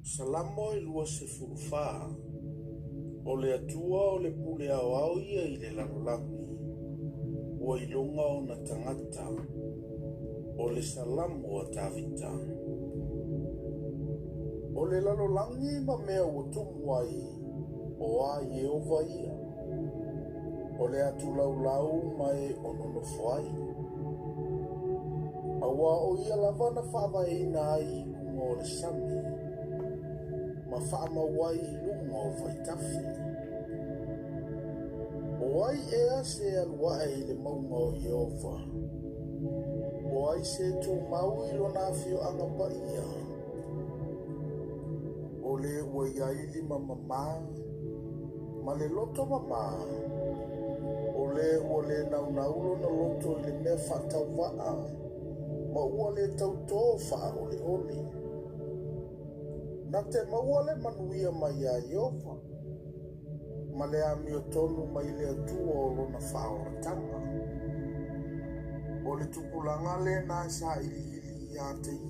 Salamo i lua se furufa. O le atua o le pule au ia i le lalolami. Ua ilonga o na tangata. O le salamo a tavita. O le lalolangi ma mea ua tumu ai. O a Yehova ia. O le atu laulau mai o nonofuai. Awa o ia lavana whawaina ai kunga o le sami. Ma whaamawai lunga o vaitafi. O ai ea se alua e le maunga o Yehova. O ai se tu mau i lo nafio anga pa ia. O le ua iai ma mama. Ma le loto mama. O le naunaulo na loto i le mea whatawaa. Ma ua le tauto wha ole ole. Na te maua le manuia mai a Yehova. Ma le amio tonu mai le atua o lona whaoratanga. O le tupulanga le na sa ili ia te